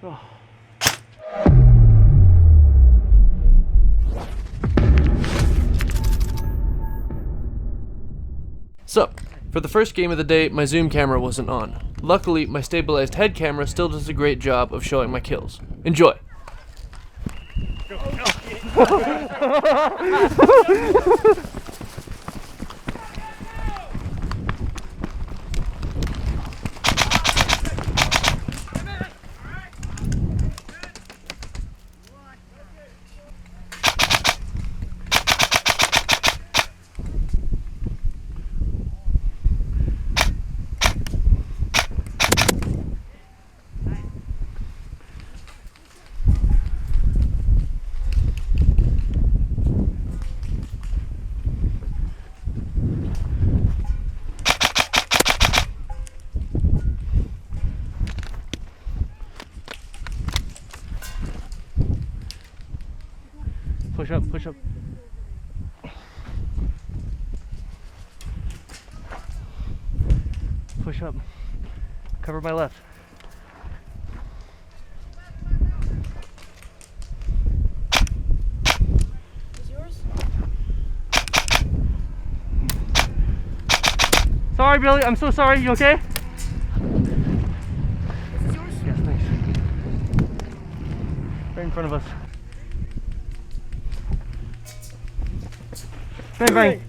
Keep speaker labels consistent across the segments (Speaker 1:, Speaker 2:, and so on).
Speaker 1: Oh. So, for the first game of the day, my zoom camera wasn't on. Luckily, my stabilized head camera still does a great job of showing my kills. Enjoy! Push up, push up. Push up. Cover my left.
Speaker 2: Is yours?
Speaker 1: Sorry, Billy. I'm so sorry. You okay?
Speaker 2: Is this yours?
Speaker 1: Yes, thanks. Right in front of us. Bang, bang.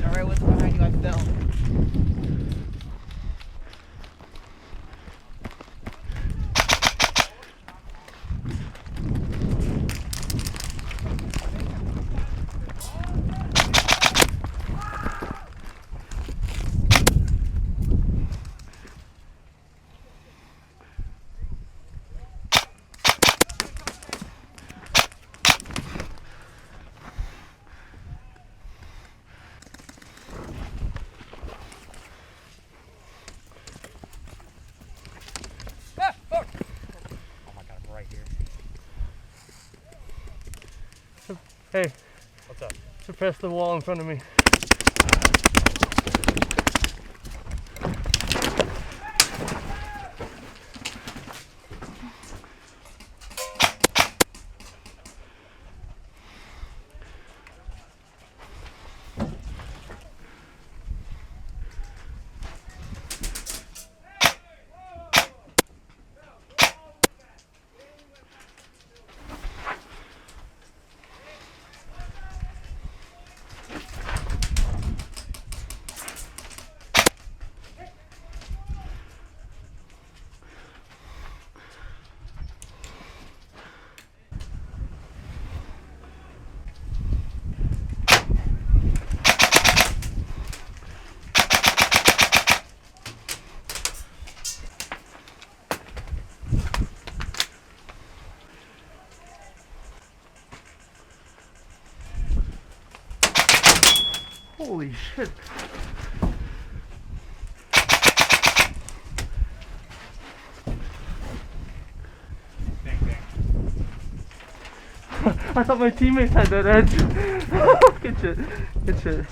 Speaker 2: Sorry, what's behind you? I fell.
Speaker 1: Hey.
Speaker 3: What's up?
Speaker 1: Suppress the wall in front of me. Holy shit.
Speaker 3: Bang, bang.
Speaker 1: I thought my teammates had that edge. Good shit. Good shit.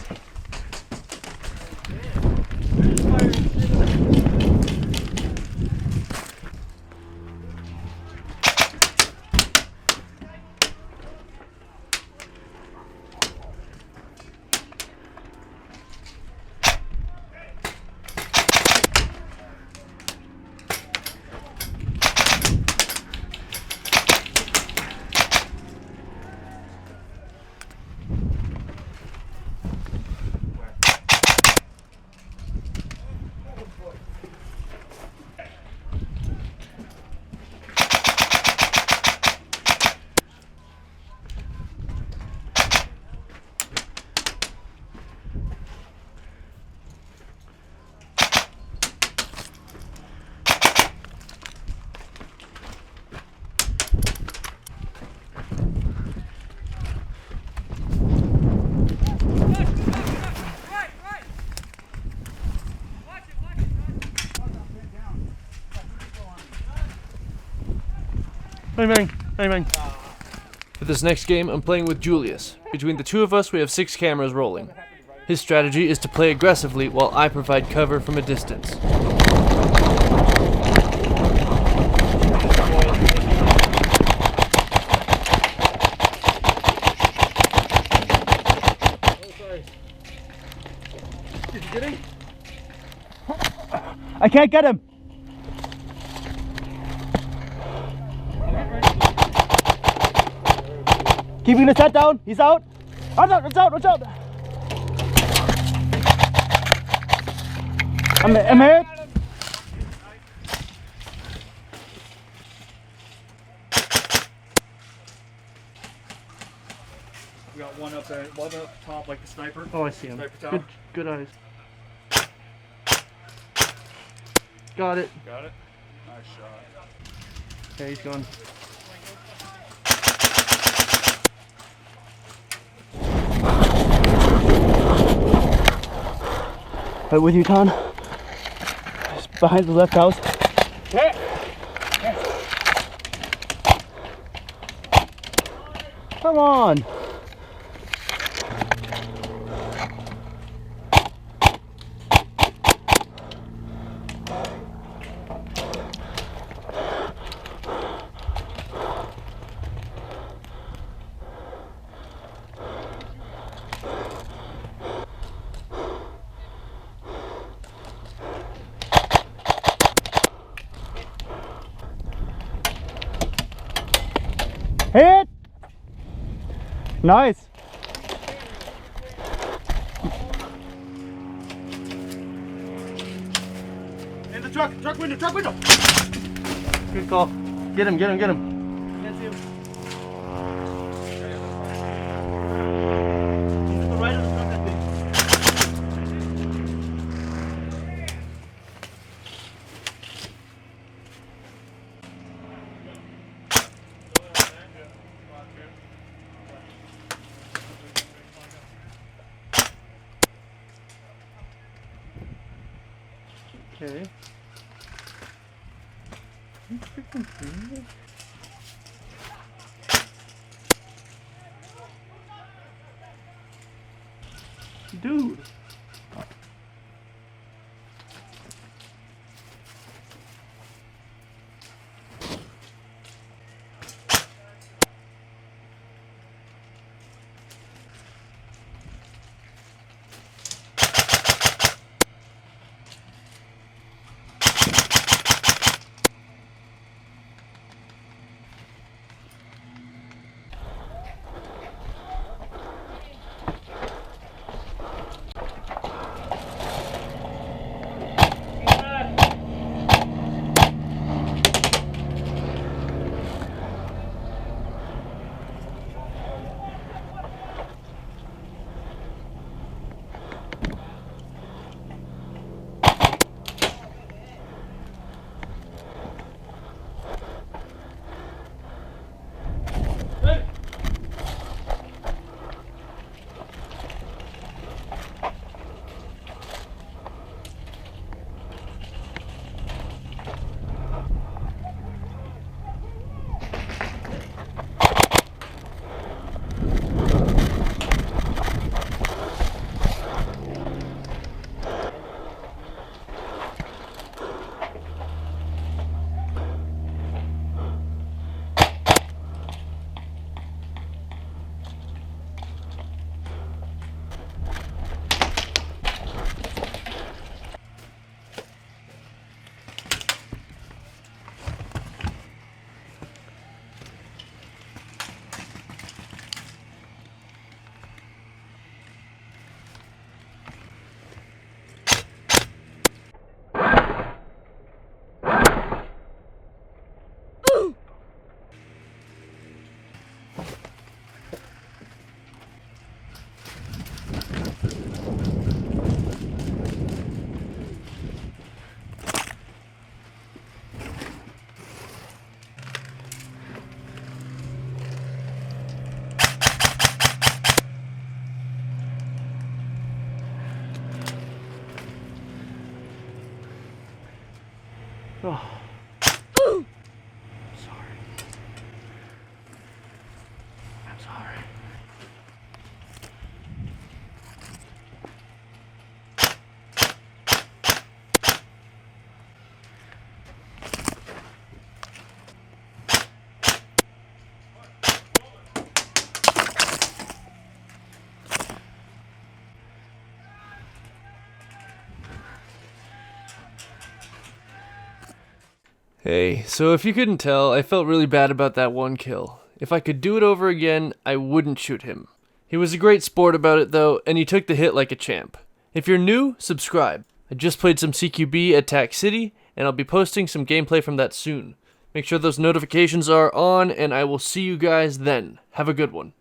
Speaker 1: Bang, bang, bang, bang.
Speaker 4: For this next game, I'm playing with Julius. Between the two of us, we have 6 cameras rolling.
Speaker 1: His strategy is to play aggressively while I provide cover from a distance.
Speaker 4: I can't get him. Keeping his head down. He's out. Watch out, watch out, watch out. I'm hit.
Speaker 3: We got one up there, one up top, like the sniper.
Speaker 1: Oh, I see him.
Speaker 3: Sniper top.
Speaker 1: Good eyes. Got it.
Speaker 3: Got it. Nice shot.
Speaker 1: Okay, he's gone.
Speaker 4: Right with you, Con. Just behind the left house. Come on. Hit! Nice!
Speaker 3: In the truck window, truck window!
Speaker 1: Good call. Get him, get him, get him.
Speaker 3: That's him.
Speaker 4: Right on the front of
Speaker 1: Okay. Dude. Oh. Sorry. I'm sorry. Hey, so if you couldn't tell, I felt really bad about that one kill. If I could do it over again, I wouldn't shoot him. He was a great sport about it though, and he took the hit like a champ. If you're new, subscribe. I just played some CQB at Tac City, and I'll be posting some gameplay from that soon. Make sure those notifications are on, and I will see you guys then. Have a good one.